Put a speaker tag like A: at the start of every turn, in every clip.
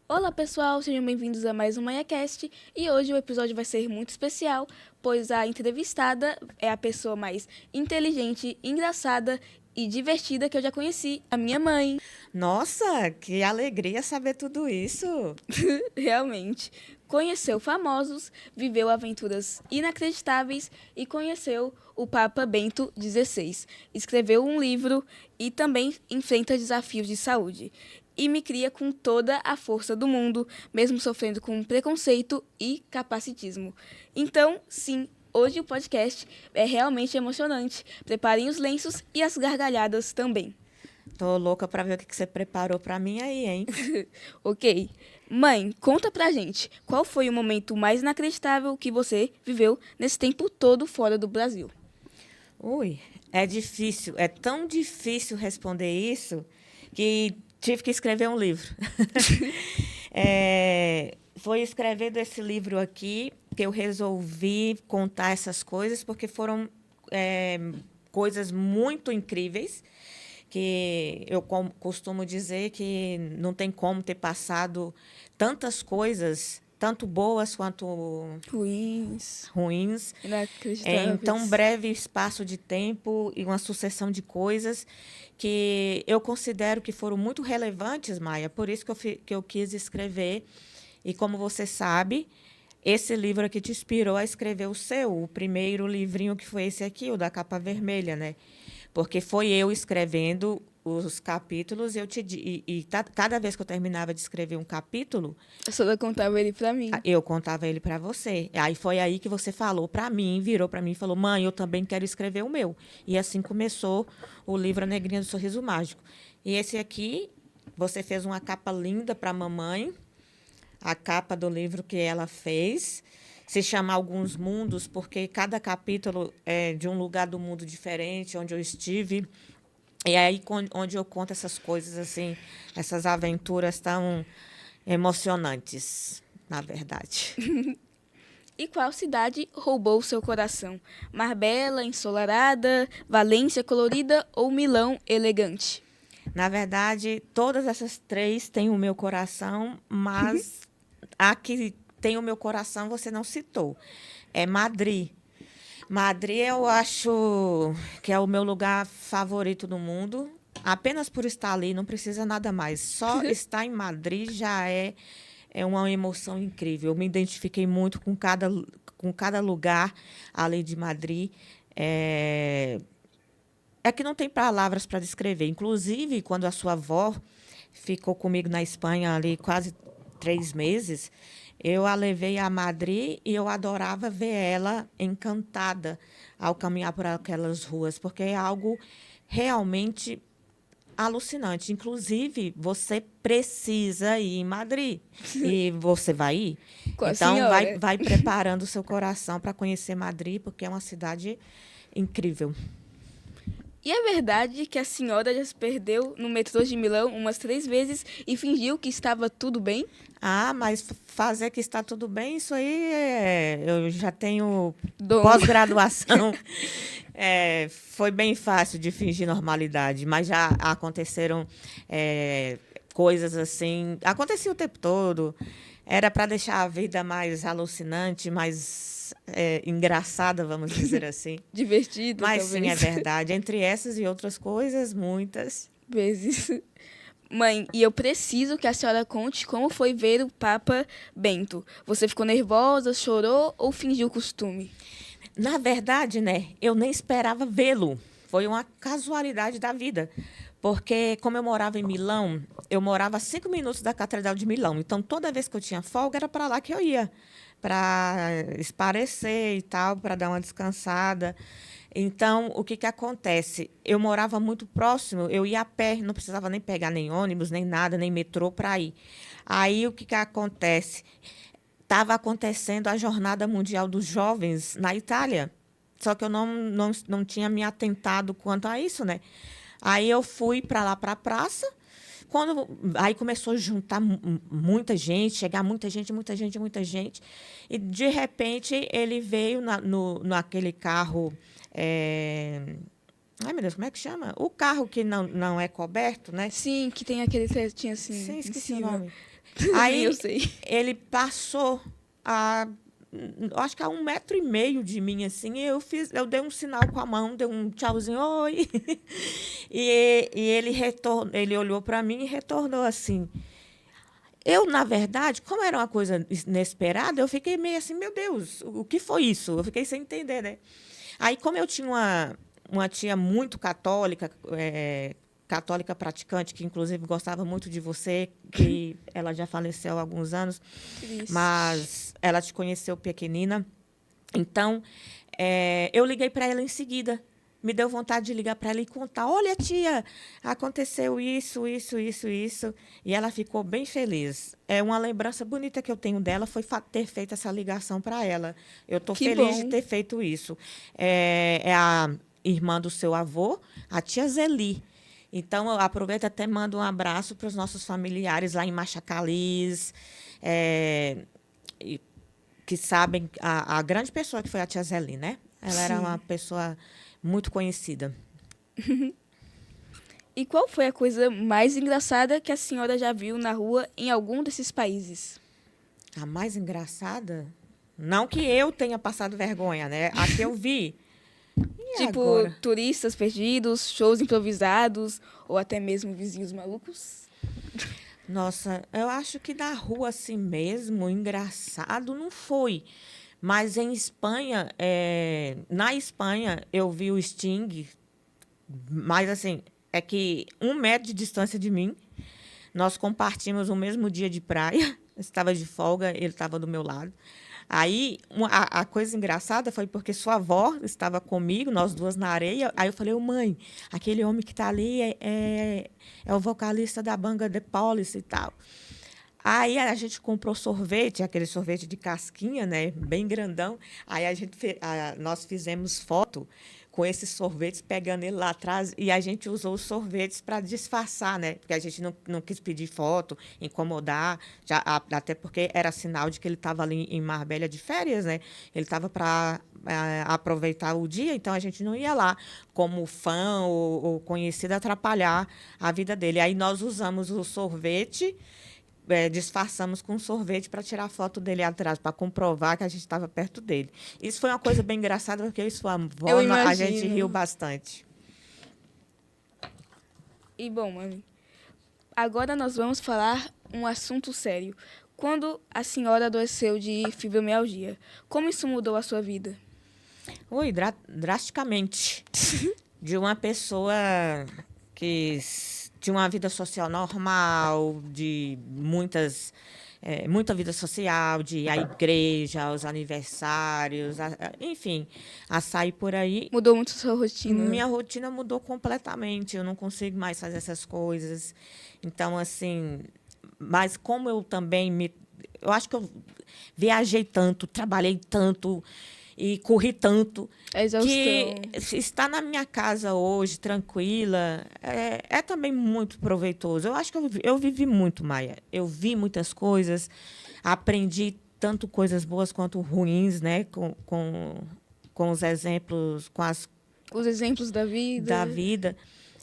A: Olá pessoal, sejam bem-vindos a mais um MaiaCast e hoje o episódio vai ser muito especial, pois a entrevistada é a pessoa mais inteligente, engraçada e divertida que eu já conheci, a minha mãe.
B: Nossa, que alegria saber tudo isso.
A: Realmente. Conheceu famosos, viveu aventuras inacreditáveis e conheceu o Papa Bento XVI. Escreveu um livro e também enfrenta desafios de saúde. E me cria com toda a força do mundo, mesmo sofrendo com preconceito e capacitismo. Então, sim, hoje o podcast é realmente emocionante. Preparem os lenços e as gargalhadas também.
B: Tô louca para ver o que você preparou para mim aí, hein?
A: Ok. Mãe, conta pra gente, qual foi o momento mais inacreditável que você viveu nesse tempo todo fora do Brasil?
B: Ui, é difícil, é tão difícil responder isso que tive que escrever um livro. Foi escrevendo esse livro aqui que eu resolvi contar essas coisas, porque foram é, coisas muito incríveis, que eu costumo dizer que não tem como ter passado tantas coisas, tanto boas quanto
A: Ruins,
B: ruins, em tão
A: inacreditáveis.
B: breve espaço de tempo e uma sucessão de coisas que eu considero que foram muito relevantes, Maia. Por isso que eu quis escrever. E como você sabe, esse livro aqui te inspirou a escrever o primeiro livrinho que foi esse aqui, o da capa vermelha, né? Porque foi eu escrevendo os capítulos cada vez que eu terminava de escrever um capítulo,
A: A senhora contava ele pra mim.
B: eu contava ele para você. Aí foi aí que você falou para mim, virou para mim e falou: "Mãe, eu também quero escrever o meu". E assim começou o livro A Negrinha do Sorriso Mágico. E esse aqui, você fez uma capa linda para a mamãe, a capa do livro que ela fez. Se chama Alguns Mundos, porque cada capítulo é de um lugar do mundo diferente, onde eu estive. E é aí onde eu conto essas coisas, assim, essas aventuras tão emocionantes, na verdade.
A: E qual cidade roubou seu coração? Marbella, ensolarada, Valência colorida ou Milão elegante?
B: Na verdade, todas essas três têm o meu coração, mas a que tem o meu coração você não citou. É Madrid. Madrid eu acho que é o meu lugar favorito do mundo. Apenas por estar ali, não precisa nada mais. Só estar em Madrid já é uma emoção incrível. Eu me identifiquei muito com cada lugar ali de Madrid. É que não tem palavras para descrever. Inclusive, quando a sua avó ficou comigo na Espanha ali quase 3 meses, eu a levei a Madrid e eu adorava ver ela encantada ao caminhar por aquelas ruas, porque é algo realmente alucinante. Inclusive, você precisa ir em Madrid. E você vai ir?
A: Com a
B: Então, vai,
A: senhora.
B: vai preparando o seu coração para conhecer Madrid, porque é uma cidade incrível.
A: E é verdade que a senhora já se perdeu no metrô de Milão umas 3 vezes e fingiu que estava tudo bem?
B: Ah, mas fazer que está tudo bem, isso aí eu já tenho
A: Dom.
B: pós-graduação. Foi bem fácil de fingir normalidade, mas já aconteceram coisas assim. Acontecia o tempo todo. Era para deixar a vida mais alucinante, mais engraçada, vamos dizer assim.
A: Divertido,
B: Mas sim, é
A: talvez.
B: verdade. Entre essas e outras coisas, muitas.
A: Vezes. Mãe, e eu preciso que a senhora conte como foi ver o Papa Bento. Você ficou nervosa, chorou ou fingiu costume?
B: Na verdade, né, eu nem esperava vê-lo. Foi uma casualidade da vida. Porque, como eu morava em Milão, eu morava a 5 minutos da Catedral de Milão. Então, toda vez que eu tinha folga, era para lá que eu ia, para esparecer e tal, para dar uma descansada. Então, o que acontece? Eu morava muito próximo, eu ia a pé, não precisava nem pegar nem ônibus, nem nada, nem metrô para ir. Aí, o que acontece? Estava acontecendo a Jornada Mundial dos Jovens na Itália. Só que eu não tinha me atentado quanto a isso, né? Aí eu fui para lá, para a praça. Aí começou a juntar muita gente, chegar muita gente, muita gente, muita gente. E, de repente, ele veio naquele carro. Ai, meu Deus, como é que chama? O carro que não é coberto, né?
A: Sim, que tem aquele tetinho assim
B: Sim,
A: em
B: esqueci o
A: cima.
B: nome. Aí
A: Eu sei.
B: ele passou a, acho que a 1,5 metro de mim, assim, e eu dei um sinal com a mão, dei um tchauzinho, oi. E ele olhou para mim e retornou assim. Eu, na verdade, como era uma coisa inesperada, eu fiquei meio assim, meu Deus, o que foi isso? Eu fiquei sem entender, né? Aí, como eu tinha uma tia muito católica, católica praticante, que inclusive gostava muito de você, que ela já faleceu há alguns anos,
A: Triste.
B: mas ela te conheceu pequenina. Então, eu liguei para ela em seguida. Me deu vontade de ligar para ela e contar: olha, tia, aconteceu isso, isso, isso, isso. E ela ficou bem feliz. É uma lembrança bonita que eu tenho dela, foi ter feito essa ligação para ela. Eu estou
A: Que
B: feliz de
A: bom.
B: ter feito isso. É a irmã do seu avô, a tia Zeli. Então, eu aproveito até e mando um abraço para os nossos familiares lá em Machacaliz, e que sabem a grande pessoa que foi a tia Zeli, né? Ela era uma
A: Sim.
B: pessoa muito conhecida.
A: E qual foi a coisa mais engraçada que a senhora já viu na rua em algum desses países?
B: A mais engraçada, não que eu tenha passado vergonha, né? A que eu vi. E
A: Tipo,
B: agora?
A: turistas perdidos, shows improvisados ou até mesmo vizinhos malucos?
B: Nossa, eu acho que na rua assim mesmo, engraçado não foi. Mas em Espanha, na Espanha, eu vi o Sting, mas assim, é que 1 metro de distância de mim. Nós compartimos o mesmo dia de praia. Eu estava de folga, ele estava do meu lado. Aí, a coisa engraçada foi porque sua avó estava comigo, nós duas na areia. Aí eu falei: "Ô, mãe, aquele homem que está ali é o vocalista da banda The Police e tal." Aí a gente comprou sorvete, aquele sorvete de casquinha, né, bem grandão. Aí nós fizemos foto com esses sorvetes, pegando ele lá atrás, e a gente usou os sorvetes para disfarçar, né? Porque a gente não quis pedir foto, incomodar, até porque era sinal de que ele estava ali em Marbella de férias, né? Ele estava para aproveitar o dia, então a gente não ia lá como fã ou conhecido atrapalhar a vida dele. Aí nós usamos o sorvete, disfarçamos com sorvete para tirar foto dele atrás, para comprovar que a gente estava perto dele. Isso foi uma coisa bem engraçada, porque eu e sua
A: Eu
B: avó, a gente riu
A: imagino.
B: bastante.
A: E bom, mãe, agora nós vamos falar um assunto sério. Quando a senhora adoeceu de fibromialgia, como isso mudou a sua vida?
B: Ui, drasticamente. De uma pessoa que tinha uma vida social normal, de muita vida social, de ir à igreja, aos aniversários, enfim, a sair por aí.
A: Mudou muito a sua rotina?
B: Minha rotina mudou completamente. Eu não consigo mais fazer essas coisas. Então, assim, mas como eu também eu acho que eu viajei tanto, trabalhei tanto e corri tanto,
A: A
B: que
A: exaustão.
B: estar na minha casa hoje, tranquila, é também muito proveitoso. Eu acho que eu vivi muito, Maia. Eu vi muitas coisas, aprendi tanto coisas boas quanto ruins, né? Com os exemplos, com as
A: Os exemplos da vida.
B: da vida.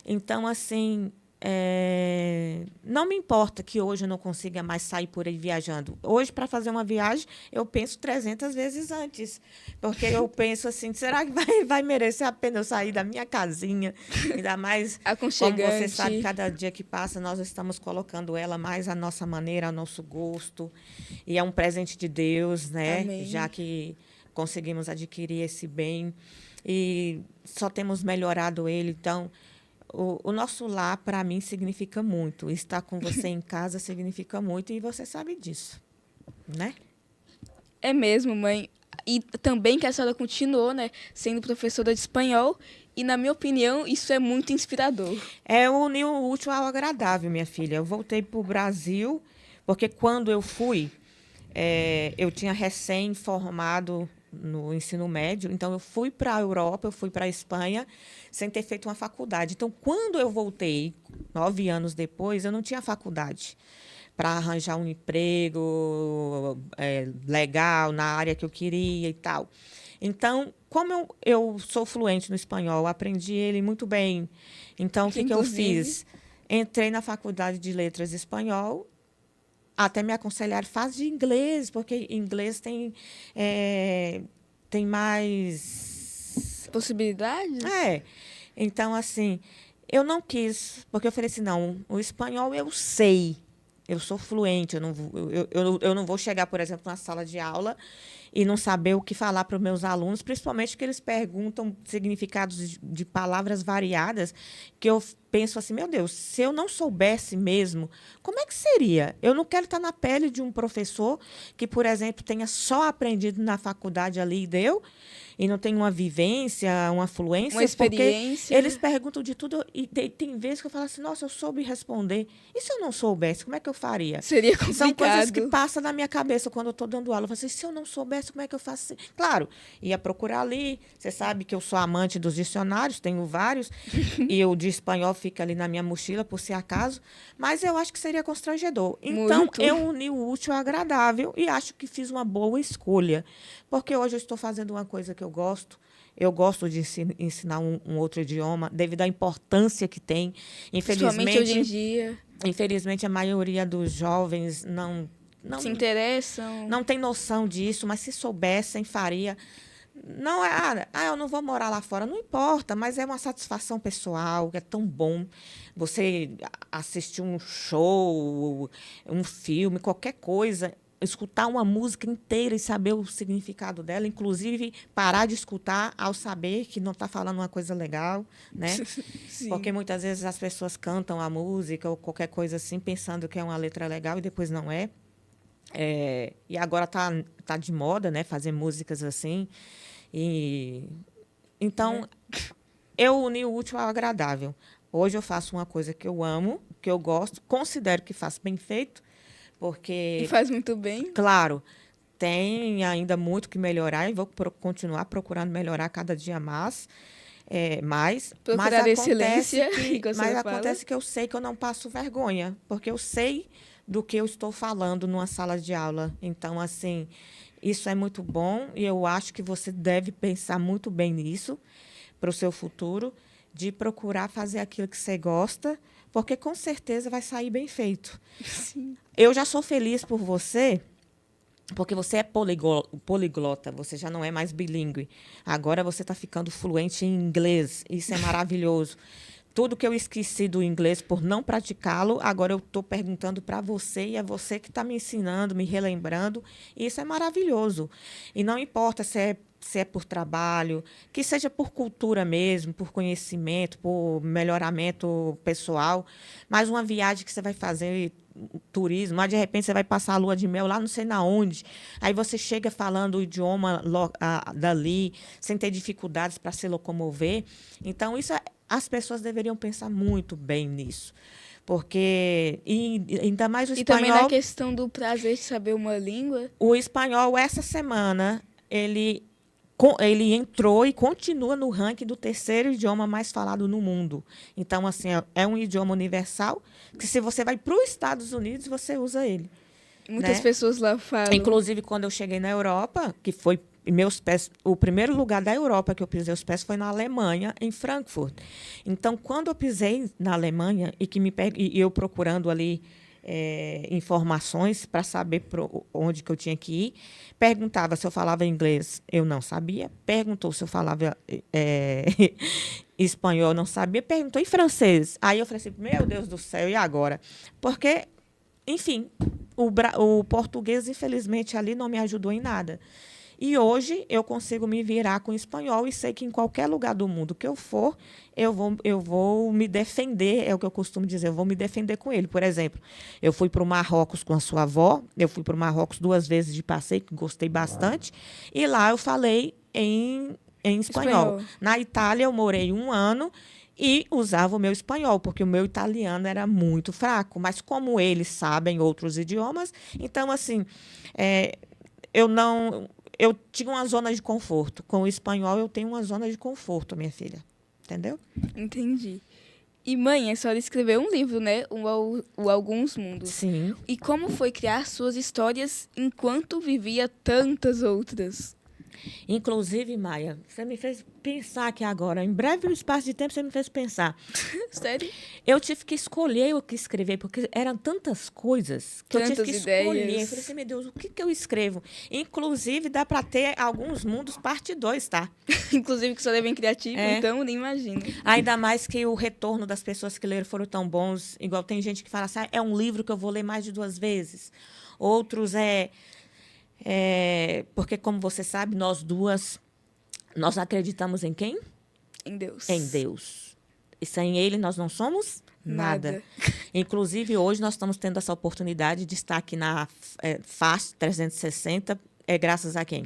B: Então, assim, não me importa que hoje eu não consiga mais sair por aí viajando. Hoje, para fazer uma viagem, eu penso 300 vezes antes. Porque eu penso assim, será que vai merecer a pena eu sair da minha casinha? Ainda mais, como você sabe,
A: Aconchegante.
B: cada dia que passa, nós estamos colocando ela mais à nossa maneira, ao nosso gosto. E é um presente de Deus, né? Já
A: Amém.
B: que conseguimos adquirir esse bem e só temos melhorado ele. Então, o nosso lar, para mim, significa muito. Estar com você em casa significa muito e você sabe disso, né?
A: É mesmo, mãe. E também que a senhora continuou, né, sendo professora de espanhol. E, na minha opinião, isso é muito inspirador.
B: É unir o útil ao agradável, minha filha. Eu voltei para o Brasil, porque quando eu fui, eu tinha recém-formado no ensino médio, então eu fui para a Europa, eu fui para a Espanha, sem ter feito uma faculdade. Então, quando eu voltei, 9 anos depois, eu não tinha faculdade para arranjar um emprego legal na área que eu queria e tal. Então, como eu sou fluente no espanhol, aprendi ele muito bem. Então, o
A: Que,
B: que eu
A: inclusive,
B: fiz? Entrei na faculdade de letras de espanhol. até me aconselharam, faz de inglês, porque inglês tem mais...
A: Possibilidades?
B: Então, assim, eu não quis, porque eu falei assim, não, o espanhol eu sei, eu sou fluente, eu não vou chegar, por exemplo, na sala de aula e não saber o que falar para os meus alunos, principalmente que eles perguntam significados de palavras variadas, que eu penso assim, meu Deus, se eu não soubesse mesmo, como é que seria? Eu não quero estar na pele de um professor que, por exemplo, tenha só aprendido na faculdade ali e deu, e não tem uma vivência, uma fluência,
A: Uma experiência.
B: porque eles perguntam de tudo, e tem vezes que eu falo assim, nossa, eu soube responder. E se eu não soubesse, como é que eu faria?
A: Seria complicado.
B: São coisas que passam na minha cabeça quando eu estou dando aula. Eu falo assim, se eu não soubesse, como é que eu faço? Claro, ia procurar ali. Você sabe que eu sou amante dos dicionários, tenho vários, e o de espanhol fica ali na minha mochila, por se acaso. Mas eu acho que seria constrangedor. Então,
A: Muito.
B: eu uni o útil ao agradável e acho que fiz uma boa escolha. Porque hoje eu estou fazendo uma coisa que eu gosto. Eu gosto de ensinar um outro idioma, devido à importância que tem.
A: Principalmente hoje em dia.
B: Infelizmente, a maioria dos jovens não
A: Se interessam.
B: não tem noção disso, mas se soubessem, faria. Não é, eu não vou morar lá fora, não importa, mas é uma satisfação pessoal, é tão bom você assistir um show, um filme, qualquer coisa, escutar uma música inteira e saber o significado dela, inclusive parar de escutar ao saber que não está falando uma coisa legal, né?
A: Sim.
B: Porque muitas vezes as pessoas cantam a música ou qualquer coisa assim, pensando que é uma letra legal e depois não é. E agora tá de moda, né, fazer músicas assim. Então, eu uni o útil ao agradável. Hoje eu faço uma coisa que eu amo, que eu gosto, considero que faço bem feito, porque...
A: E faz muito bem.
B: Claro, tem ainda muito que melhorar e vou continuar procurando melhorar cada dia mais.
A: Procurar excelência.
B: Mas acontece que eu sei que eu não passo vergonha, porque eu sei do que eu estou falando numa sala de aula. Então, assim, isso é muito bom e eu acho que você deve pensar muito bem nisso para o seu futuro, de procurar fazer aquilo que você gosta, porque com certeza vai sair bem feito.
A: Sim.
B: Eu já sou feliz por você, porque você é poliglota, você já não é mais bilíngue. Agora você está ficando fluente em inglês. Isso é maravilhoso. Tudo que eu esqueci do inglês por não praticá-lo, agora eu estou perguntando para você e é você que está me ensinando, me relembrando. Isso é maravilhoso. E não importa se é por trabalho, que seja por cultura mesmo, por conhecimento, por melhoramento pessoal, mas uma viagem que você vai fazer, turismo, mas de repente você vai passar a lua de mel lá não sei na onde, aí você chega falando o idioma dali, sem ter dificuldades para se locomover. Então, as pessoas deveriam pensar muito bem nisso. Porque, ainda mais o espanhol...
A: E também na questão do prazer de saber uma língua.
B: O espanhol, essa semana, ele entrou e continua no ranking do terceiro idioma mais falado no mundo. Então, assim, é um idioma universal que, se você vai para os Estados Unidos, você usa ele.
A: Muitas
B: né?
A: pessoas lá falam.
B: Inclusive, quando eu cheguei na Europa, que foi meus pés, o primeiro lugar da Europa que eu pisei os pés foi na Alemanha, em Frankfurt. Então, quando eu pisei na Alemanha e eu procurando ali informações para saber onde que eu tinha que ir, perguntava se eu falava inglês, eu não sabia. Perguntou se eu falava espanhol, eu não sabia. Perguntou em francês. Aí eu falei assim, meu Deus do céu, e agora? Porque, enfim, o português, infelizmente, ali não me ajudou em nada. E hoje eu consigo me virar com o espanhol e sei que em qualquer lugar do mundo que eu for, eu vou me defender, é o que eu costumo dizer, eu vou me defender com ele. Por exemplo, eu fui para o Marrocos com a sua avó, eu fui para o Marrocos 2 vezes de passeio, que gostei bastante, e lá eu falei em espanhol. Na Itália eu morei 1 ano e usava o meu espanhol, porque o meu italiano era muito fraco. Mas como eles sabem outros idiomas, então, assim, eu tinha uma zona de conforto. Com o espanhol, eu tenho uma zona de conforto, minha filha. Entendeu?
A: Entendi. E, mãe, a senhora escreveu um livro, né? O Alguns Mundos.
B: Sim.
A: E como foi criar suas histórias enquanto vivia tantas outras?
B: Inclusive, Maia, você me fez pensar aqui agora. Em breve espaço de tempo, você me fez pensar.
A: Sério?
B: Eu tive que escolher o que escrever, porque eram tantas coisas que eu tive
A: Tantas
B: que escolher.
A: ideias.
B: Eu falei assim, meu Deus, o que, que eu escrevo? Inclusive, dá para ter alguns mundos parte 2, tá?
A: Inclusive que sou bem criativa,
B: É.
A: então nem imagino.
B: Ainda mais que o retorno das pessoas que leram foram tão bons. Igual tem gente que fala assim, é um livro que eu vou ler mais de 2 vezes. Outros porque, como você sabe, nós duas, nós acreditamos em quem?
A: Em Deus.
B: Em Deus. E sem Ele nós não somos nada.
A: Nada.
B: Inclusive, hoje nós estamos tendo essa oportunidade de estar aqui na FAST 360, graças a quem?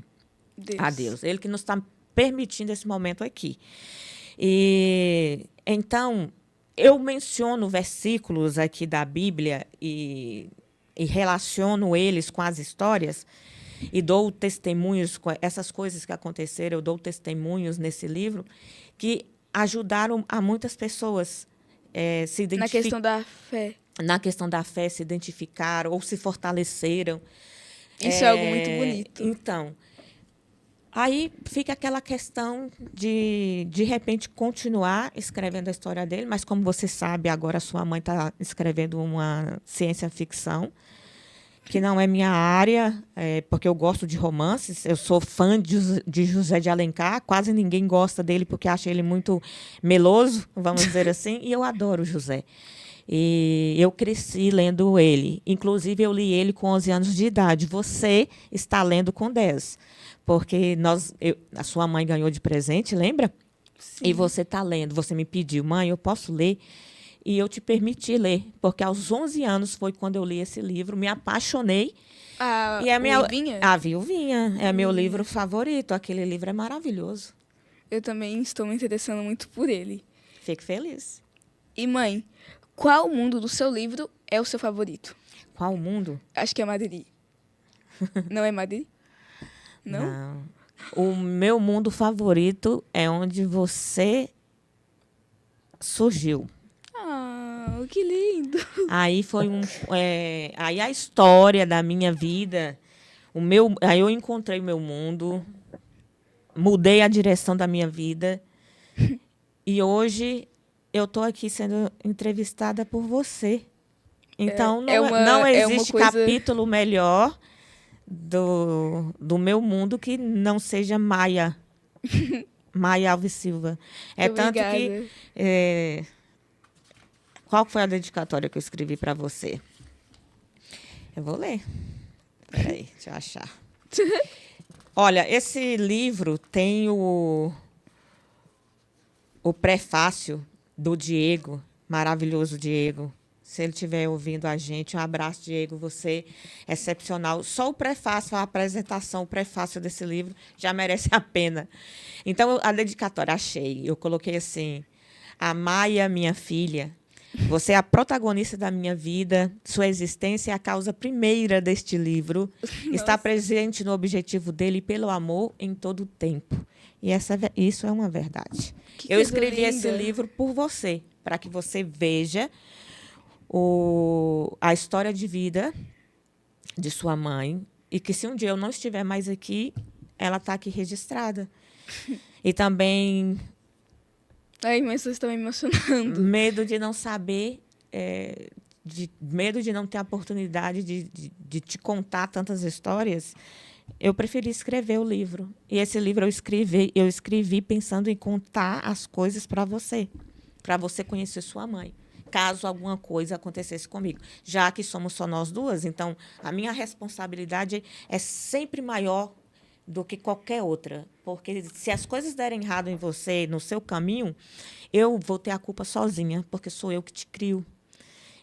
A: Deus.
B: A Deus. Ele que nos está permitindo esse momento aqui. E então, eu menciono versículos aqui da Bíblia e relaciono eles com as histórias e dou testemunhos com essas coisas que aconteceram, eu dou testemunhos nesse livro que ajudaram a muitas pessoas se identificar.
A: Na questão da fé.
B: Na questão da fé, se identificaram ou se fortaleceram.
A: Isso é algo muito bonito.
B: Então, aí fica aquela questão de repente, continuar escrevendo a história dele, mas como você sabe, agora sua mãe está escrevendo uma ciência-ficção, que não é minha área, porque eu gosto de romances, eu sou fã de José de Alencar, quase ninguém gosta dele porque acha ele muito meloso, vamos dizer assim, e eu adoro o José. E eu cresci lendo ele. Inclusive, eu li ele com 11 anos de idade. Você está lendo com 10. Porque a sua mãe ganhou de presente, lembra?
A: Sim.
B: E você está lendo. Você me pediu, mãe, eu posso ler? E eu te permiti ler. Porque aos 11 anos foi quando eu li esse livro. Me apaixonei. E
A: Viuvinha?
B: A Viuvinha. É meu livro favorito. Aquele livro é maravilhoso.
A: Eu também estou me interessando muito por ele.
B: Fico feliz.
A: E, mãe, qual mundo do seu livro é o seu favorito?
B: Qual mundo?
A: Acho que é Madrid. Não é Madrid? Não?
B: Não. O meu mundo favorito é onde você surgiu.
A: Ah, que lindo.
B: Aí foi aí a história da minha vida, aí eu encontrei o meu mundo, mudei a direção da minha vida e hoje eu estou aqui sendo entrevistada por você. Então, não existe capítulo melhor do meu mundo que não seja Maia Alves Silva. Tanto que... qual foi a dedicatória que eu escrevi para você? Eu vou ler. Peraí, deixa eu achar. Olha, esse livro tem o prefácio do Diego, maravilhoso Diego. Se ele estiver ouvindo a gente, um abraço, Diego, você é excepcional. Só o prefácio, a apresentação, o prefácio desse livro já merece a pena. Então, a dedicatória, achei. Eu coloquei assim, a Maia, minha filha, você é a protagonista da minha vida, sua existência é a causa primeira deste livro. Nossa. Está presente no objetivo dele pelo amor em todo o tempo. E isso é uma verdade. Eu escrevi esse livro por você, para que você veja a história de vida de sua mãe e que, se um dia eu não estiver mais aqui, ela está aqui registrada. E também...
A: Ai, mas você está me emocionando.
B: Medo de não saber, medo de não ter a oportunidade de te contar tantas histórias, eu preferi escrever o livro. E esse livro eu escrevi pensando em contar as coisas para você conhecer sua mãe, caso alguma coisa acontecesse comigo. Já que somos só nós duas, então a minha responsabilidade é sempre maior do que qualquer outra. Porque se as coisas derem errado em você, no seu caminho, eu vou ter a culpa sozinha, porque sou eu que te crio.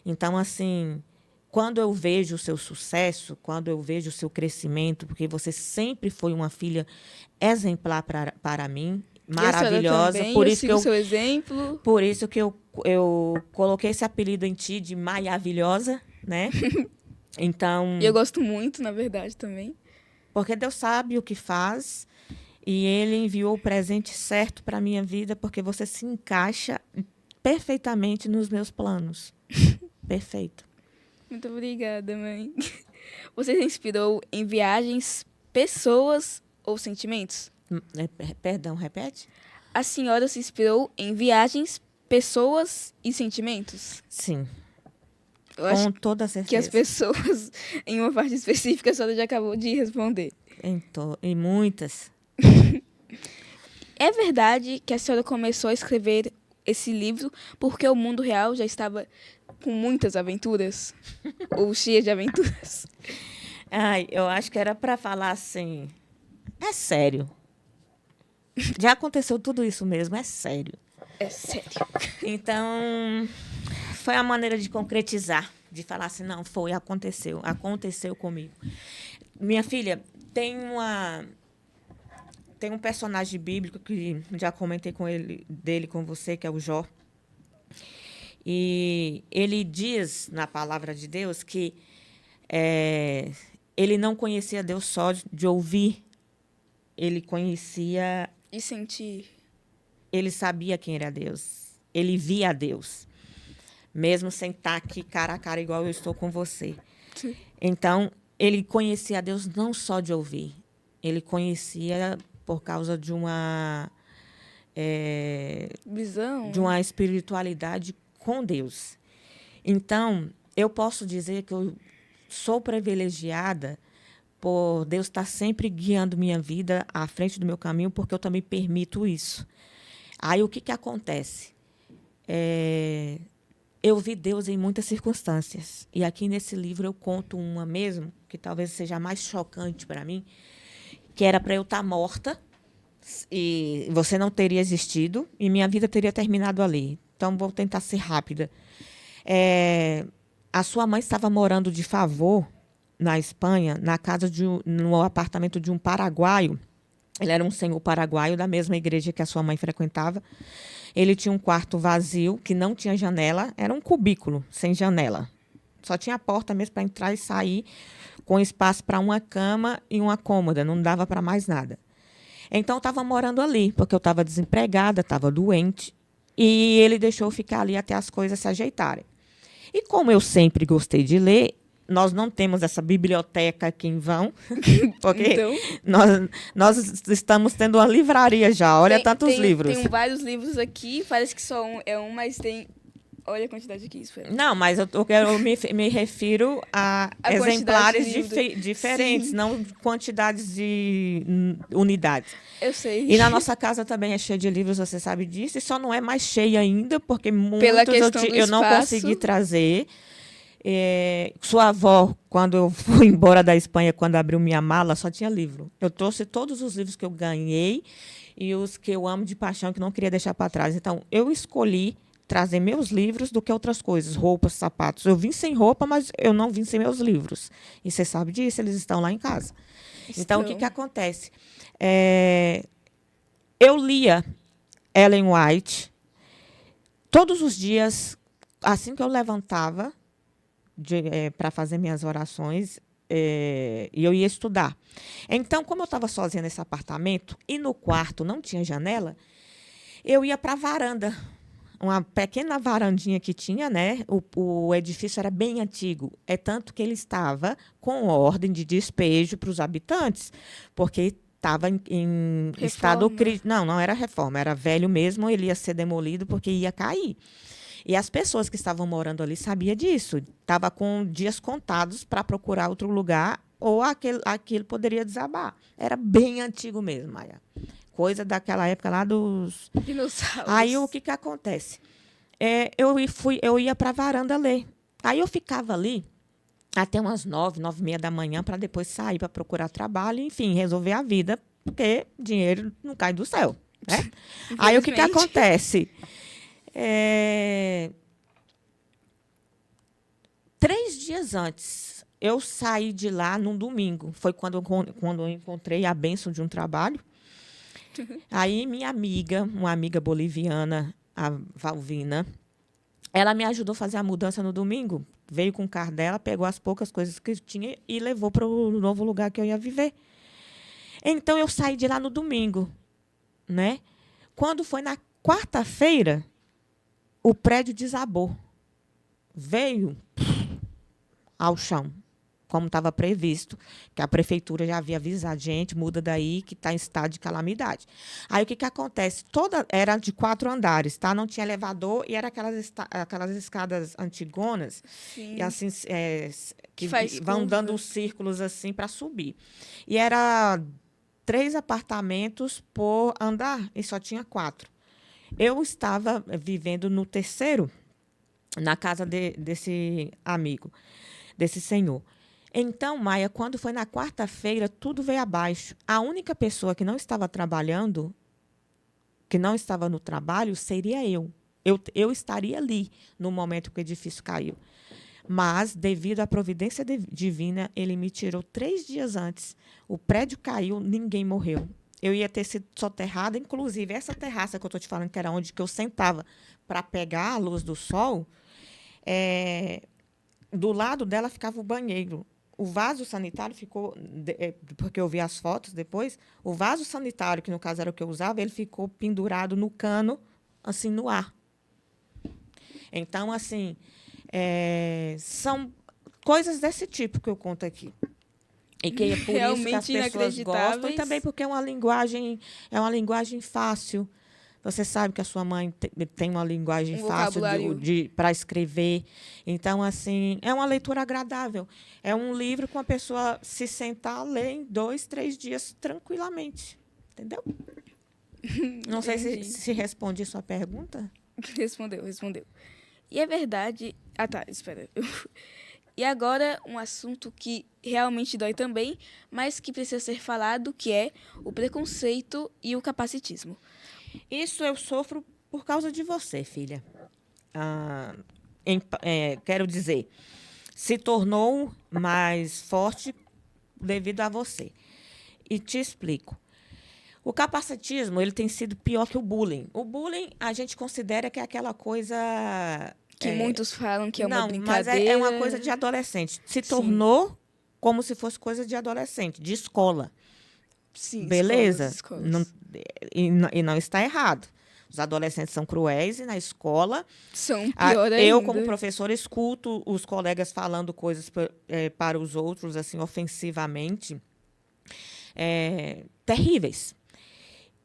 B: Então, assim, quando eu vejo o seu sucesso, quando eu vejo o seu crescimento, porque você sempre foi uma filha exemplar para mim, maravilhosa.
A: Também,
B: por isso que
A: seu exemplo.
B: Por isso que eu coloquei esse apelido em ti de maravilhosa, né? Então...
A: E eu gosto muito, na verdade, também.
B: Porque Deus sabe o que faz e Ele enviou o presente certo para a minha vida, porque você se encaixa perfeitamente nos meus planos. Perfeito.
A: Muito obrigada, mãe. Você se inspirou em viagens, pessoas ou sentimentos?
B: Perdão, repete?
A: A senhora se inspirou em viagens, pessoas e sentimentos?
B: Sim,
A: Eu acho
B: com toda
A: que as
B: certeza.
A: pessoas, em uma parte específica, a senhora já acabou de responder.
B: Em muitas.
A: É verdade que a senhora começou a escrever esse livro porque o mundo real já estava com muitas aventuras? Ou cheia de aventuras?
B: Ai, eu acho que era para falar assim. É sério. Já aconteceu tudo isso mesmo, é sério.
A: É sério.
B: Então, foi a maneira de concretizar, de falar assim, não, aconteceu comigo. Minha filha, tem um personagem bíblico que já comentei dele com você, que é o Jó. E ele diz na palavra de Deus que ele não conhecia Deus só de ouvir, ele conhecia,
A: E sentir.
B: ele sabia quem era Deus, ele via Deus, mesmo sem estar aqui cara a cara igual eu estou com você. Então, ele conhecia Deus não só de ouvir, ele conhecia por causa de
A: Visão.
B: de uma espiritualidade com Deus. Então, eu posso dizer que eu sou privilegiada por Deus estar sempre guiando minha vida à frente do meu caminho, porque eu também permito isso. Aí, o que acontece? Eu vi Deus em muitas circunstâncias. E aqui nesse livro eu conto uma mesmo, que talvez seja a mais chocante para mim, que era para eu estar morta e você não teria existido e minha vida teria terminado ali. Então, vou tentar ser rápida. A sua mãe estava morando de favor na Espanha, no apartamento de um paraguaio. Ele era um senhor paraguaio da mesma igreja que a sua mãe frequentava. Ele tinha um quarto vazio, que não tinha janela. Era um cubículo, sem janela. Só tinha a porta mesmo para entrar e sair, com espaço para uma cama e uma cômoda. Não dava para mais nada. Então, eu estava morando ali, porque eu estava desempregada, estava doente. E ele deixou eu ficar ali até as coisas se ajeitarem. E como eu sempre gostei de ler, nós não temos essa biblioteca aqui em vão, porque
A: Então,
B: nós estamos tendo uma livraria já. Olha tantos livros.
A: Tem vários livros aqui, parece que só é um, mas tem... Olha a quantidade aqui, espera.
B: Não, mas eu me refiro a exemplares diferentes,
A: Sim.
B: não quantidades de unidades.
A: Eu sei.
B: E na nossa casa também é cheia de livros, você sabe disso, e só não é mais cheia ainda, porque
A: Pela
B: muitos
A: questão do
B: eu não
A: espaço.
B: consegui trazer. Sua avó, quando eu fui embora da Espanha, quando abriu minha mala, só tinha livro. Eu trouxe todos os livros que eu ganhei e os que eu amo de paixão, que não queria deixar para trás. Então, eu escolhi trazer meus livros do que outras coisas, roupas, sapatos. Eu vim sem roupa, mas eu não vim sem meus livros. E você sabe disso, eles estão lá em casa. Então, o que acontece? Eu lia Ellen White todos os dias, assim que eu levantava para fazer minhas orações, e eu ia estudar. Então, como eu estava sozinha nesse apartamento e no quarto não tinha janela, eu ia para a varanda, uma pequena varandinha que tinha, né? O edifício era bem antigo, é tanto que ele estava com ordem de despejo para os habitantes, porque estava em estado crítico. Não era reforma, era velho mesmo, ele ia ser demolido porque ia cair. E as pessoas que estavam morando ali sabiam disso. Estava com dias contados para procurar outro lugar ou aquilo poderia desabar. Era bem antigo mesmo, Maia. Coisa daquela época lá dos...
A: Dinossauros.
B: Aí, o que acontece? Eu ia para a varanda ler. Aí, eu ficava ali até umas 9h30 da manhã para depois sair para procurar trabalho, enfim, resolver a vida, porque dinheiro não cai do céu, né? Aí, o que acontece? 3 dias antes, eu saí de lá num domingo. Foi quando eu encontrei a bênção de um trabalho. Aí, minha amiga, uma amiga boliviana, a Valvina, ela me ajudou a fazer a mudança no domingo. Veio com o carro dela, pegou as poucas coisas que tinha e levou para o novo lugar que eu ia viver. Então, eu saí de lá no domingo, né? Quando foi na quarta-feira, o prédio desabou. Veio ao chão, como estava previsto, que a prefeitura já havia avisado, gente, muda daí que está em estado de calamidade. Aí o que acontece? Era de 4 andares, tá? Não tinha elevador e era aquelas escadas antigonas,
A: Sim.
B: e assim, que
A: Faz
B: vão
A: curva.
B: dando uns círculos assim para subir. E era 3 apartamentos por andar e só tinha 4. Eu estava vivendo no terceiro, na casa desse amigo, desse senhor. Então, Maia, quando foi na quarta-feira, tudo veio abaixo. A única pessoa que não estava trabalhando, que não estava no trabalho, seria eu. Eu estaria ali no momento que o edifício caiu. Mas, devido à providência divina, ele me tirou 3 dias antes. O prédio caiu, ninguém morreu. Eu ia ter sido soterrada, inclusive essa terraça que eu estou te falando, que era onde que eu sentava para pegar a luz do sol, do lado dela ficava o banheiro. O vaso sanitário ficou, porque eu vi as fotos depois, o vaso sanitário, que no caso era o que eu usava, ele ficou pendurado no cano, assim, no ar. Então, assim, são coisas desse tipo que eu conto aqui. E que é por isso que as
A: Realmente
B: pessoas gostam, e
A: inacreditáveis.
B: também porque é uma linguagem fácil. Você sabe que a sua mãe tem uma linguagem
A: Um
B: fácil
A: vocabulário.
B: para escrever. Então, assim, é uma leitura agradável. É um livro que uma pessoa se sentar, ler em 2, 3 dias tranquilamente. Entendeu? Não sei
A: Entendi.
B: se respondi sua pergunta.
A: Respondeu. E é verdade... Ah, tá, espera. E agora, um assunto que realmente dói também, mas que precisa ser falado, que é o preconceito e o capacitismo.
B: Isso eu sofro por causa de você, filha. Quero dizer, se tornou mais forte devido a você. E te explico. O capacitismo, ele tem sido pior que o bullying. O bullying, a gente considera que é aquela coisa...
A: Que muitos falam que é uma
B: Não, mas
A: brincadeira.
B: é uma coisa de adolescente. Se
A: Sim.
B: tornou como se fosse coisa de adolescente, de escola.
A: Sim,
B: Beleza?
A: escolas.
B: Não, e não está errado. Os adolescentes são cruéis e na escola...
A: São pior ainda.
B: Eu, como professora, escuto os colegas falando coisas para os outros, assim, ofensivamente, terríveis.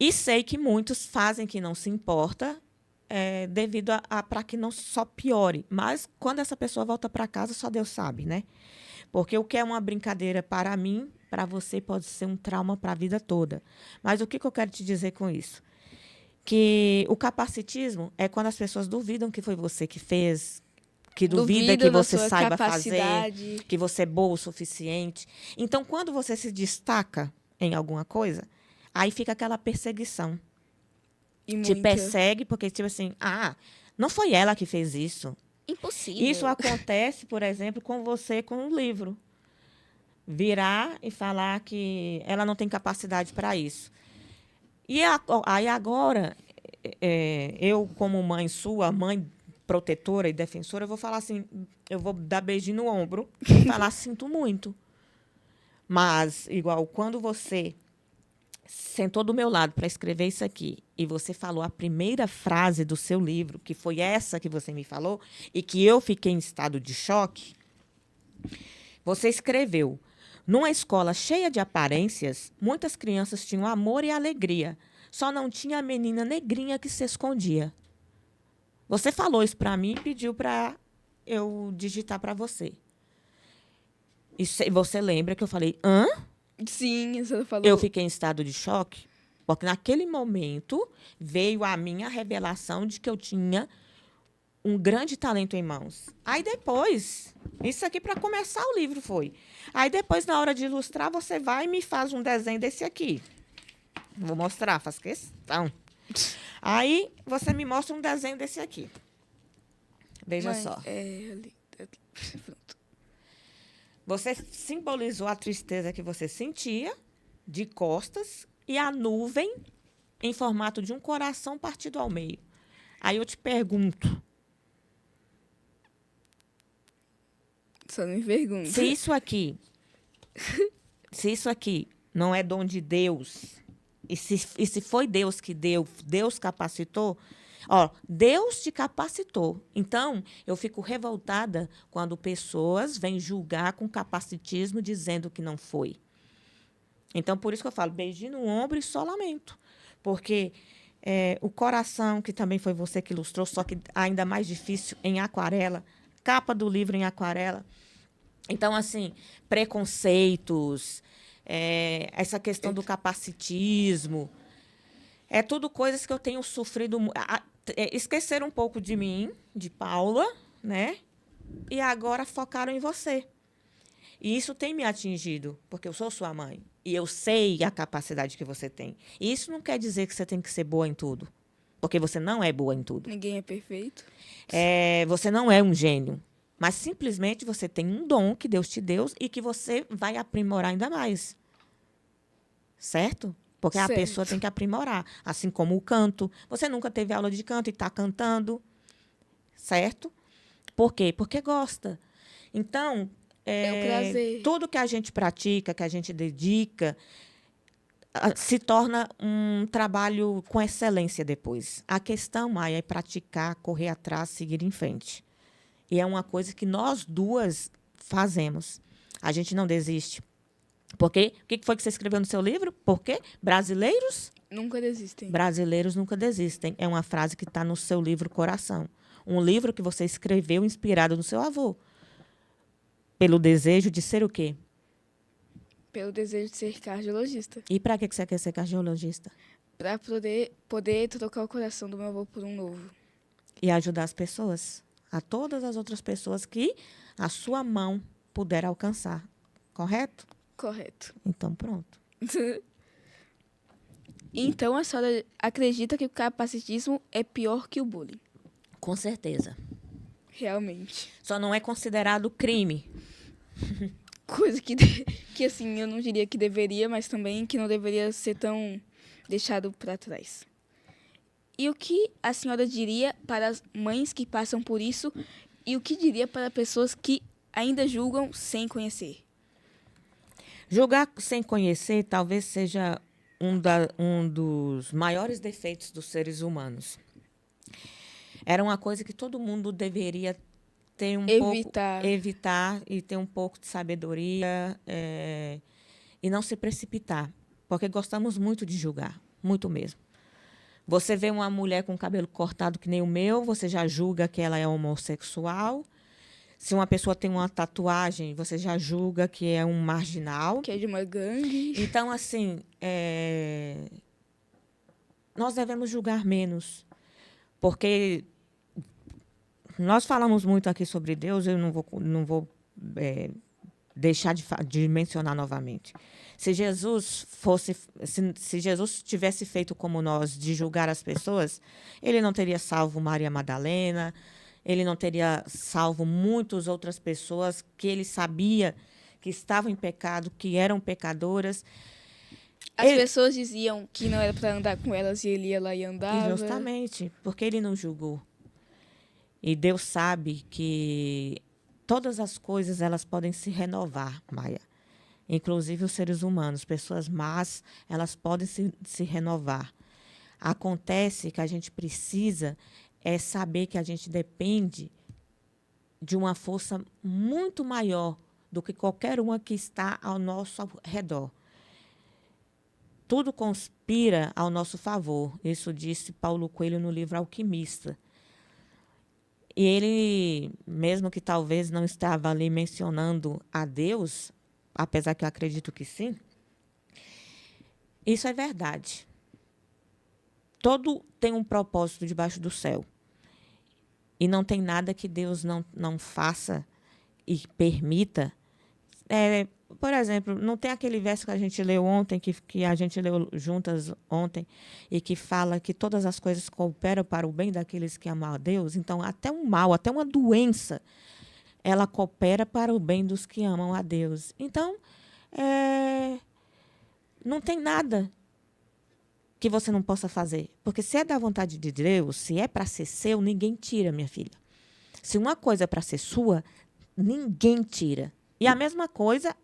B: E sei que muitos fazem que não se importa, devido para que não só piore. Mas, quando essa pessoa volta para casa, só Deus sabe, né? Porque o que é uma brincadeira para mim, para você, pode ser um trauma para a vida toda. Mas o que eu quero te dizer com isso? Que o capacitismo é quando as pessoas duvidam que foi você que fez, que duvida que
A: da
B: você
A: sua
B: saiba
A: capacidade.
B: fazer, que você é boa o suficiente. Então, quando você se destaca em alguma coisa, aí fica aquela perseguição.
A: E
B: Te
A: muita.
B: persegue porque, tipo assim, não foi ela que fez isso.
A: Impossível.
B: Isso acontece, por exemplo, com você com um livro. Virar e falar que ela não tem capacidade para isso. E aí agora, eu, como mãe sua, mãe protetora e defensora, eu vou falar assim, eu vou dar beijinho no ombro e falar, sinto muito. Mas, igual, quando você sentou do meu lado para escrever isso aqui e você falou a primeira frase do seu livro, que foi essa que você me falou, e que eu fiquei em estado de choque, você escreveu: numa escola cheia de aparências, muitas crianças tinham amor e alegria. Só não tinha a menina negrinha que se escondia. Você falou isso para mim e pediu para eu digitar para você. E você lembra que eu falei, hã?
A: Sim, você falou.
B: Eu fiquei em estado de choque, porque naquele momento veio a minha revelação de que eu tinha um grande talento em mãos. Aí depois, isso aqui para começar o livro foi. Aí depois, na hora de ilustrar, você vai e me faz um desenho desse aqui. Vou mostrar, faz questão. Aí você me mostra um desenho desse aqui. Veja
A: Mãe,
B: só.
A: ali. Pronto.
B: Você simbolizou a tristeza que você sentia, de costas, e a nuvem em formato de um coração partido ao meio. Aí eu te pergunto,
A: Só me pergunta.
B: se isso aqui não é dom de Deus, e se foi Deus que deu, Deus capacitou, Ó, Deus te capacitou. Então, eu fico revoltada quando pessoas vêm julgar com capacitismo dizendo que não foi. Então, por isso que eu falo, beijinho no ombro e só lamento. Porque o coração, que também foi você que ilustrou, só que ainda mais difícil, em aquarela, capa do livro em aquarela. Então, assim, preconceitos, essa questão do capacitismo, é tudo coisas que eu tenho sofrido. Esqueceram um pouco de mim, de Paula, né? E agora focaram em você. E isso tem me atingido, porque eu sou sua mãe. E eu sei a capacidade que você tem. E isso não quer dizer que você tem que ser boa em tudo. Porque você não é boa em tudo.
A: Ninguém é perfeito.
B: Você não é um gênio. Mas simplesmente você tem um dom que Deus te deu e que você vai aprimorar ainda mais. Certo? Porque a pessoa tem que aprimorar. Assim como o canto. Você nunca teve aula de canto e está cantando. Certo? Por quê? Porque gosta. Então,
A: é um prazer.
B: Tudo que a gente pratica, que a gente dedica, se torna um trabalho com excelência depois. A questão, Maia, é praticar, correr atrás, seguir em frente. E é uma coisa que nós duas fazemos. A gente não desiste. Porque o que foi que você escreveu no seu livro? Por quê? Brasileiros
A: nunca desistem.
B: Brasileiros nunca desistem. É uma frase que está no seu livro Coração. Um livro que você escreveu inspirado no seu avô. Pelo desejo de ser o quê?
A: Pelo desejo de ser cardiologista.
B: E para que você quer ser cardiologista?
A: Para poder trocar o coração do meu avô por um novo.
B: E ajudar as pessoas. A todas as outras pessoas que a sua mão puder alcançar. Correto?
A: Correto.
B: Então, pronto.
A: Então, a senhora acredita que o capacitismo é pior que o bullying?
B: Com certeza.
A: Realmente.
B: Só não é considerado crime.
A: Coisa que assim, eu não diria que deveria, mas também que não deveria ser tão deixado para trás. E o que a senhora diria para as mães que passam por isso e o que diria para pessoas que ainda julgam sem conhecer?
B: Julgar sem conhecer talvez seja um dos maiores defeitos dos seres humanos. Era uma coisa que todo mundo deveria ter evitar e ter um pouco de sabedoria e não se precipitar, porque gostamos muito de julgar, muito mesmo. Você vê uma mulher com o cabelo cortado que nem o meu, você já julga que ela é homossexual. Se uma pessoa tem uma tatuagem, você já julga que é um marginal.
A: Que é de uma gangue.
B: Então, assim, nós devemos julgar menos. Porque nós falamos muito aqui sobre Deus, eu não vou deixar de mencionar novamente. Se Jesus tivesse feito como nós, de julgar as pessoas, ele não teria salvo Maria Madalena, ele não teria salvo muitas outras pessoas que ele sabia que estavam em pecado, que eram pecadoras.
A: As pessoas diziam que não era para andar com elas e ele ia lá e andava.
B: Justamente, porque ele não julgou. E Deus sabe que todas as coisas elas podem se renovar, Maia. Inclusive os seres humanos, pessoas más, elas podem se renovar. Acontece que a gente precisa saber que a gente depende de uma força muito maior do que qualquer uma que está ao nosso redor. Tudo conspira ao nosso favor. Isso disse Paulo Coelho no livro Alquimista. E ele, mesmo que talvez não estava ali mencionando a Deus, apesar que eu acredito que sim, isso é verdade. Todo tem um propósito debaixo do céu. E não tem nada que Deus não faça e permita. Por exemplo, não tem aquele verso que a gente leu ontem, que a gente leu juntas ontem, e que fala que todas as coisas cooperam para o bem daqueles que amam a Deus. Então, até um mal, até uma doença, ela coopera para o bem dos que amam a Deus. Então, não tem nada que você não possa fazer. Porque se é da vontade de Deus, se é para ser seu, ninguém tira, minha filha. Se uma coisa é para ser sua, ninguém tira. E a mesma coisa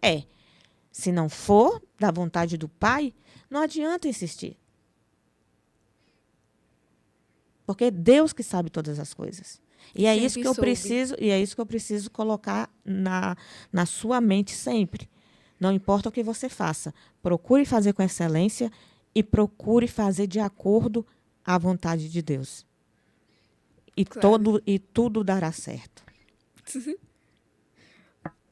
B: se não for da vontade do Pai, não adianta insistir. Porque Deus que sabe todas as coisas. E é isso
A: Sempre
B: que eu
A: soube.
B: preciso, e é isso que eu preciso colocar na sua mente sempre. Não importa o que você faça, procure fazer com excelência e procure fazer de acordo à vontade de Deus.
A: Claro.
B: E tudo dará certo.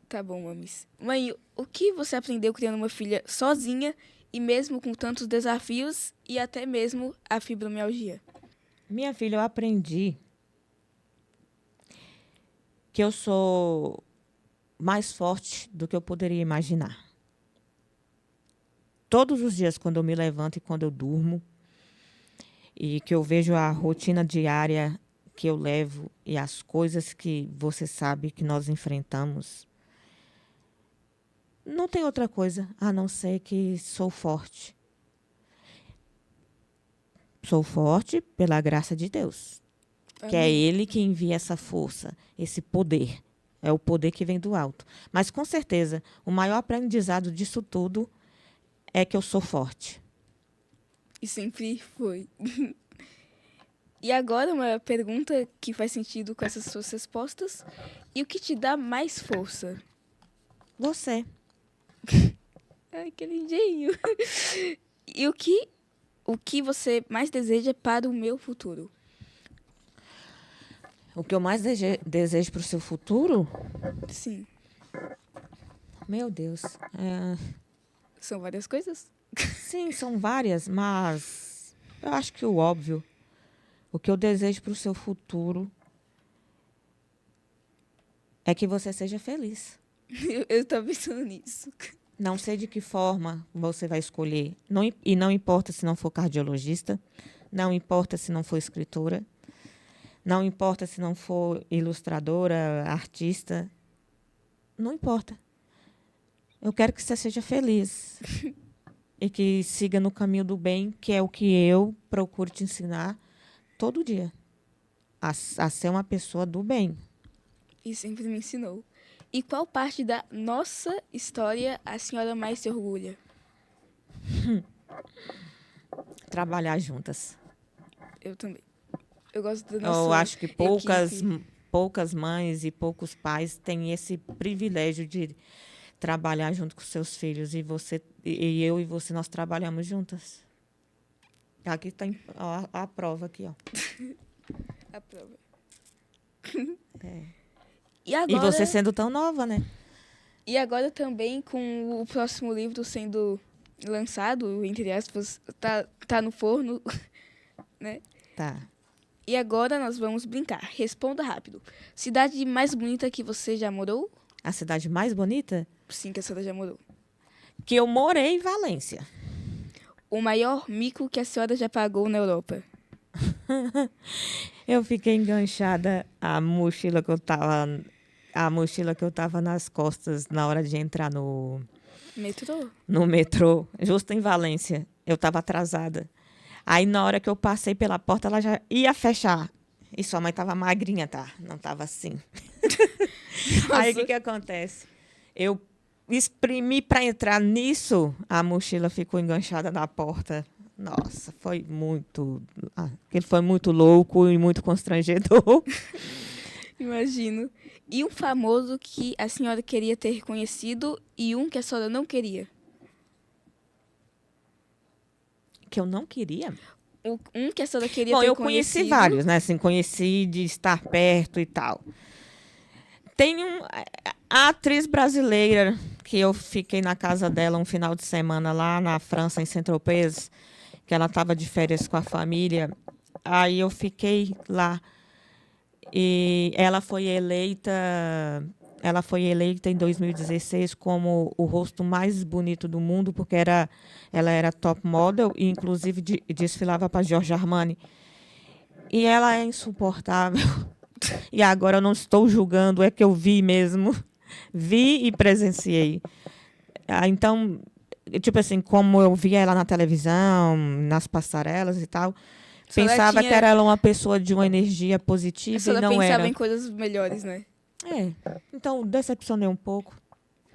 A: Tá bom, mames. Mãe, o que você aprendeu criando uma filha sozinha e mesmo com tantos desafios e até mesmo a fibromialgia?
B: Minha filha, eu aprendi que eu sou mais forte do que eu poderia imaginar. Todos os dias, quando eu me levanto e quando eu durmo, e que eu vejo a rotina diária que eu levo e as coisas que você sabe que nós enfrentamos, não tem outra coisa a não ser que sou forte. Sou forte pela graça de Deus, que é
A: Amém.
B: Ele que envia essa força, esse poder. É o poder que vem do alto. Mas, com certeza, o maior aprendizado disso tudo é que eu sou forte.
A: E sempre foi. E agora uma pergunta que faz sentido com essas suas respostas. E o que te dá mais força?
B: Você.
A: Ai, que lindinho. E o que você mais deseja para o meu futuro?
B: O que eu mais desejo para o seu futuro?
A: Sim,
B: Meu Deus.
A: são várias coisas.
B: Sim, são várias, mas eu acho que o óbvio. O que eu desejo para o seu futuro é que você seja feliz.
A: Eu tô pensando nisso.
B: Não sei de que forma você vai escolher. E não importa se não for cardiologista, não importa se não for escritora, não importa se não for ilustradora, artista. Não importa. Eu quero que você seja feliz. E que siga no caminho do bem, que é o que eu procuro te ensinar todo dia. A ser uma pessoa do bem.
A: E sempre me ensinou. E qual parte da nossa história a senhora mais se orgulha?
B: Trabalhar juntas.
A: Eu também. Eu gosto da
B: Eu
A: nossa
B: acho que
A: equipe.
B: poucas mães e poucos pais têm esse privilégio de trabalhar junto com seus filhos. E eu e você, nós trabalhamos juntas. Aqui tem a prova aqui, ó.
A: A prova.
B: É.
A: E
B: E
A: agora,
B: você sendo tão nova, né?
A: e agora também com o próximo livro sendo lançado, entre aspas, tá no forno, né?
B: Tá.
A: E agora nós vamos brincar. Responda rápido. Cidade mais bonita que você já morou?
B: A cidade mais bonita?
A: Sim, que a senhora já morou.
B: Que eu morei em Valência.
A: O maior mico que a senhora já pagou na Europa?
B: Eu fiquei enganchada a mochila que eu tava nas costas na hora de entrar
A: Metrô?
B: no metrô, justo em Valência. Eu estava atrasada. Aí, na hora que eu passei pela porta, ela já ia fechar. E sua mãe estava magrinha, tá? Não estava assim. Aí, o que acontece? Eu exprimi para entrar nisso, a mochila ficou enganchada na porta. Nossa, aquele foi muito louco e muito constrangedor.
A: Imagino. E um famoso que a senhora queria ter conhecido e um que a senhora não queria?
B: Que eu não queria.
A: Um que a senhora queria
B: Bom,
A: ter
B: eu conheci
A: conhecido.
B: vários, né? Assim, conheci de estar perto e tal. Tem a atriz brasileira que eu fiquei na casa dela um final de semana lá na França, em Saint-Tropez, que ela estava de férias com a família. Aí eu fiquei lá. E ela foi eleita em 2016 como o rosto mais bonito do mundo, porque ela era top model e, inclusive, desfilava para Giorgio Armani. E ela é insuportável. E agora eu não estou julgando, é que eu vi mesmo. Vi e presenciei. Então, tipo assim, como eu via ela na televisão, nas passarelas e tal, pensava que era ela uma pessoa de uma energia positiva e não
A: pensava
B: era.
A: em coisas melhores, né?
B: Então, decepcionei um pouco.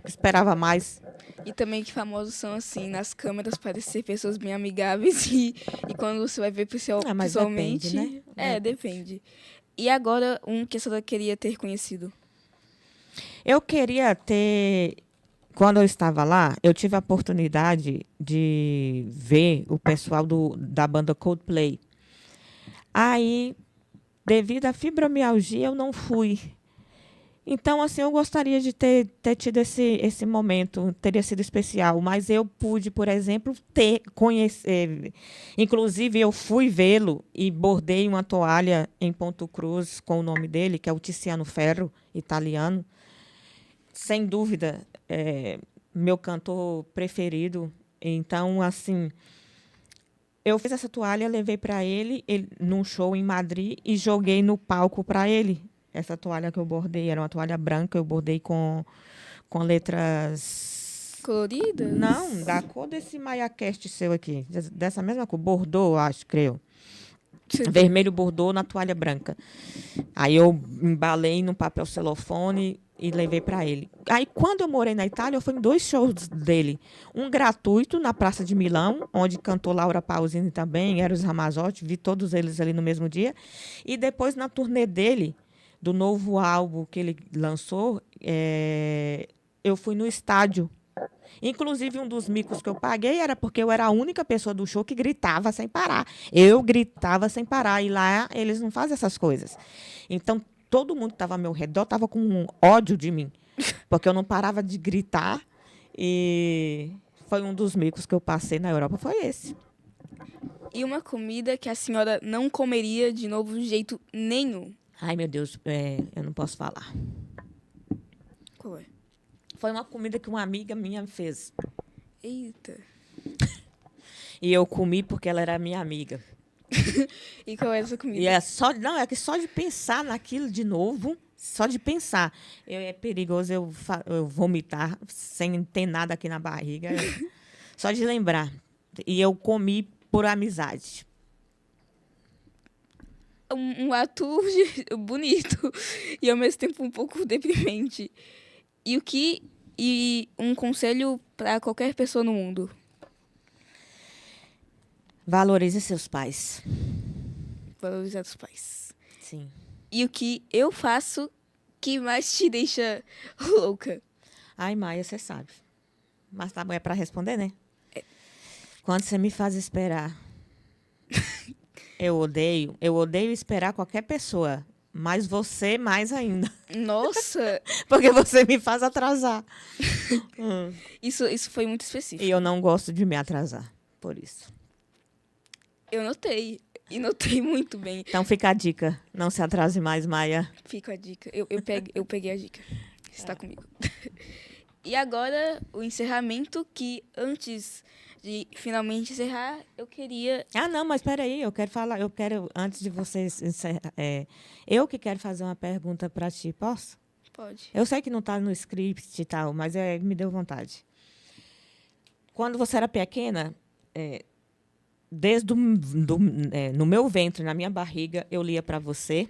B: esperava mais.
A: E também que famosos são assim, nas câmeras parecem ser pessoas bem amigáveis e quando você vai ver
B: Mas
A: pessoalmente.
B: depende, né?
A: Depende. E agora, um que a senhora queria ter conhecido.
B: Eu queria ter. Quando eu estava lá, eu tive a oportunidade de ver o pessoal da banda Coldplay. Aí, devido à fibromialgia, eu não fui. Então, assim, eu gostaria de ter tido esse momento, teria sido especial. Mas eu pude, por exemplo, conhecer. Inclusive, eu fui vê-lo e bordei uma toalha em Ponto Cruz com o nome dele, que é o Tiziano Ferro, italiano. Sem dúvida, meu cantor preferido. Então, assim, eu fiz essa toalha, levei para ele num show em Madrid e joguei no palco para ele. Essa toalha que eu bordei era uma toalha branca, eu bordei com letras.
A: Coloridas?
B: Não, da cor desse MaiaCast seu aqui. Dessa mesma cor, bordô, acho, creio. Vermelho bordô na toalha branca. Aí eu embalei num papel celofane e levei para ele. Aí, quando eu morei na Itália, eu fui em 2 shows dele. Um gratuito na Praça de Milão, onde cantou Laura Pausini também, Eros Ramazzotti, vi todos eles ali no mesmo dia. E depois, na turnê dele, do novo álbum que ele lançou, eu fui no estádio. Inclusive, um dos micos que eu paguei era porque eu era a única pessoa do show que gritava sem parar. Eu gritava sem parar. E lá eles não fazem essas coisas. Então, todo mundo que estava ao meu redor estava com um ódio de mim. Porque eu não parava de gritar. E foi um dos micos que eu passei na Europa, foi esse.
A: E uma comida que a senhora não comeria de novo de jeito nenhum.
B: Ai, meu Deus, eu não posso falar.
A: Qual é?
B: Foi uma comida que uma amiga minha fez.
A: Eita.
B: E eu comi porque ela era minha amiga.
A: E qual é essa comida?
B: E é que só de pensar naquilo de novo, só de pensar, é perigoso eu vomitar sem ter nada aqui na barriga. Só de lembrar. E eu comi por amizade.
A: Um ato bonito e ao mesmo tempo um pouco deprimente. E um conselho para qualquer pessoa no mundo.
B: Valorize seus pais.
A: Valorizar os pais.
B: Sim.
A: E o que eu faço que mais te deixa louca?
B: Ai, Maia, você sabe. Mas tá bom, é para responder, né? Quando você me faz esperar. Eu odeio esperar qualquer pessoa. Mas você mais ainda.
A: Nossa!
B: Porque você me faz atrasar.
A: Isso foi muito específico.
B: E eu não gosto de me atrasar. Por isso.
A: Eu notei. E notei muito bem.
B: Então fica a dica. Não se atrase mais, Maia.
A: Fica a dica. Eu peguei a dica. Está comigo. E agora, o encerramento, que antes de finalmente encerrar, eu queria...
B: Ah, não, mas espera aí. Antes de vocês encerrar, eu que quero fazer uma pergunta para ti. Posso?
A: Pode.
B: Eu sei que não está no script e tal, mas me deu vontade. Quando você era pequena, no meu ventre, na minha barriga, eu lia para você,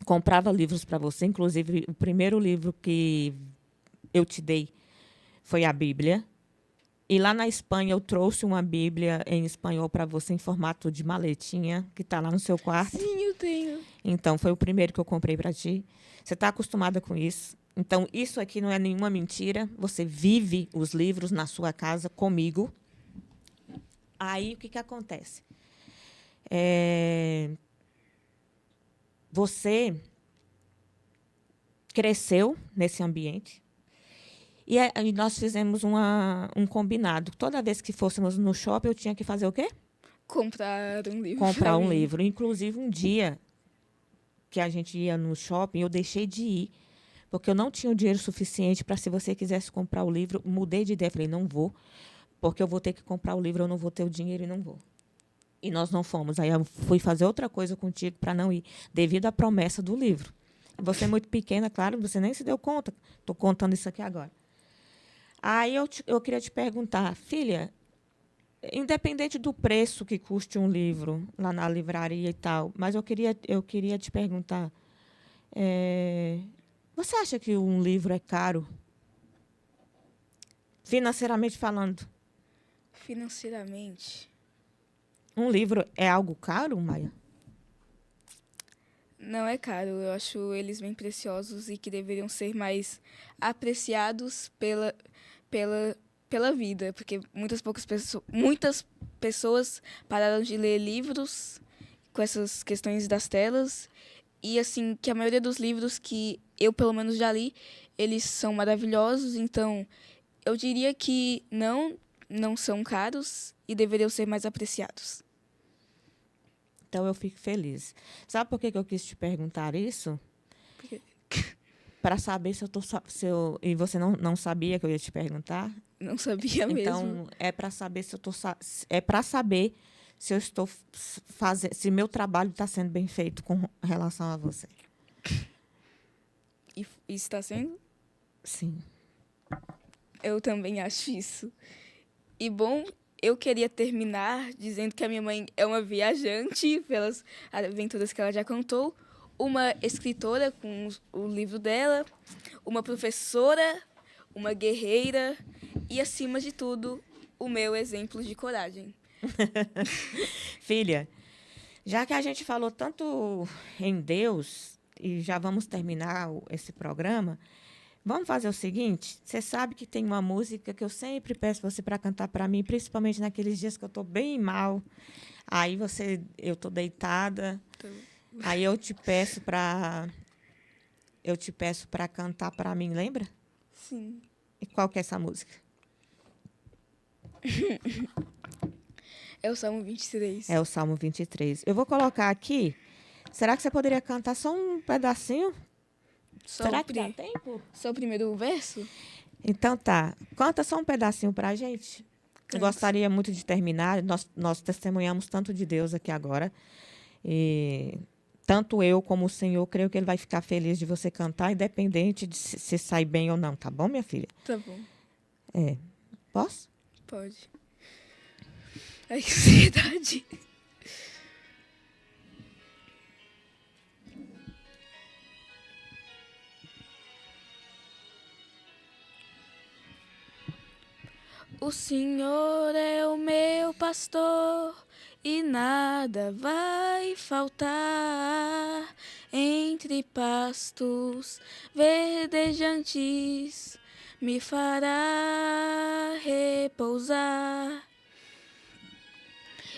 B: comprava livros para você. Inclusive, o primeiro livro que eu te dei foi a Bíblia. E lá na Espanha, eu trouxe uma Bíblia em espanhol para você, em formato de maletinha, que está lá no seu quarto.
A: Sim, eu tenho.
B: Então, foi o primeiro que eu comprei para ti. Você está acostumada com isso. Então, isso aqui não é nenhuma mentira. Você vive os livros na sua casa comigo. Aí, o que acontece? Você cresceu nesse ambiente. E nós fizemos um combinado. Toda vez que fôssemos no shopping, eu tinha que fazer o quê?
A: Comprar um livro.
B: Comprar um livro. Inclusive, um dia que a gente ia no shopping, eu deixei de ir, porque eu não tinha o dinheiro suficiente para, se você quisesse comprar o livro, mudei de ideia. Falei, não vou, porque eu vou ter que comprar o livro, eu não vou ter o dinheiro e não vou. E nós não fomos. Aí eu fui fazer outra coisa contigo para não ir, devido à promessa do livro. Você é muito pequena, claro, você nem se deu conta. Estou contando isso aqui agora. Aí eu queria te perguntar, filha, independente do preço que custe um livro lá na livraria e tal, mas eu queria te perguntar, você acha que um livro é caro? Financeiramente falando.
A: Financeiramente,
B: Um livro é algo caro, Maia?
A: não é caro. Eu acho eles bem preciosos e que deveriam ser mais apreciados pela vida, porque muitas pessoas pararam de ler livros com essas questões das telas e assim que a maioria dos livros que eu pelo menos já li, eles são maravilhosos, então eu diria que não são caros e deveriam ser mais apreciados.
B: Então, eu fico feliz. Sabe por que que eu quis te perguntar isso?
A: Porque
B: Para saber se eu tô se eu, e você não sabia que eu ia te perguntar.
A: não sabia mesmo.
B: Então, é para saber se eu tô é para saber se eu estou fazendo, se meu trabalho está sendo bem feito com relação a você.
A: E isso está sendo?
B: Sim.
A: Eu também acho isso. E bom, eu queria terminar dizendo que a minha mãe é uma viajante pelas aventuras que ela já contou, uma escritora com o livro dela, uma professora, uma guerreira e, acima de tudo, o meu exemplo de coragem.
B: Filha, já que a gente falou tanto em Deus e já vamos terminar esse programa, vamos fazer o seguinte, você sabe que tem uma música que eu sempre peço você para cantar para mim, principalmente naqueles dias que eu estou bem mal. Aí eu estou deitada.
A: Então,
B: Aí eu te peço para cantar para mim, lembra?
A: sim.
B: E qual que é essa música?
A: É o Salmo 23.
B: É o Salmo 23. Eu vou colocar aqui. Será que você poderia cantar só um pedacinho?
A: Só
B: Será
A: o
B: que dá tempo?
A: Só o primeiro verso?
B: Então tá. Canta só um pedacinho para a gente. Eu
A: Canto.
B: gostaria muito de terminar. Nós testemunhamos tanto de Deus aqui agora. E tanto eu como o Senhor, creio que Ele vai ficar feliz de você cantar, independente de se sai bem ou não. Tá bom, minha filha?
A: Tá bom,
B: É. Posso?
A: pode. Ai, que ansiedade. O Senhor é o meu pastor e nada vai faltar. Entre pastos verdejantes me fará repousar.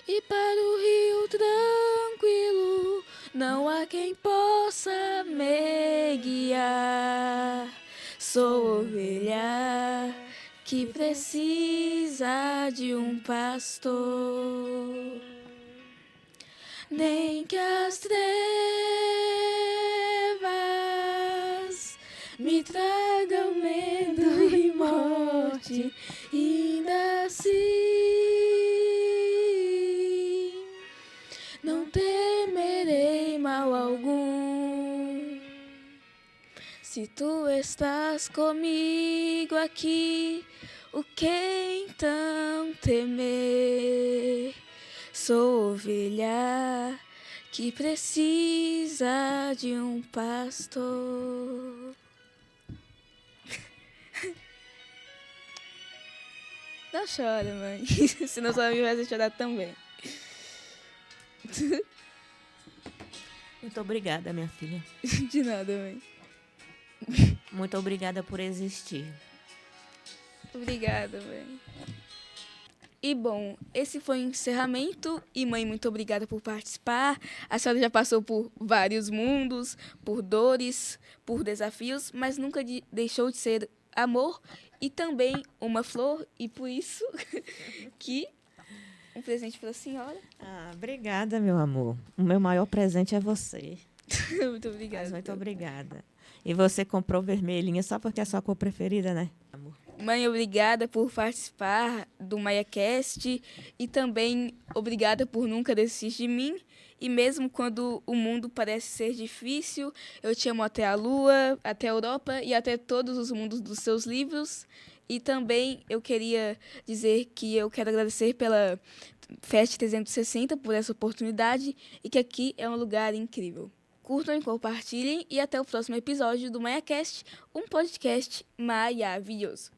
A: E para o rio tranquilo não há quem possa me guiar. Sou ovelha que precisa de um pastor. Nem que as trevas me tragam medo e morte, ainda assim não temerei mal algum. Se tu estás comigo aqui, o que então temer? Sou ovelha que precisa de um pastor. Não chora, mãe. Senão sua amiga vai chorar também.
B: Muito obrigada, minha filha.
A: De nada, mãe.
B: Muito obrigada por existir.
A: Obrigada, mãe. E bom, esse foi o encerramento. E mãe, muito obrigada por participar. A senhora já passou por vários mundos, por dores, por desafios, mas nunca deixou de ser amor e também uma flor. E por isso que um presente para a senhora.
B: Ah, obrigada, meu amor. O meu maior presente é você.
A: Muito obrigada.
B: Mas muito obrigada. E você comprou vermelhinha só porque é a sua cor preferida, né, amor?
A: Mãe, obrigada por participar do MaiaCast e também obrigada por nunca desistir de mim. E mesmo quando o mundo parece ser difícil, eu te amo até a Lua, até a Europa e até todos os mundos dos seus livros. E também eu queria dizer que eu quero agradecer pela Fest 360 por essa oportunidade e que aqui é um lugar incrível. Curtam e compartilhem e até o próximo episódio do MaiaCast, um podcast maravilhoso.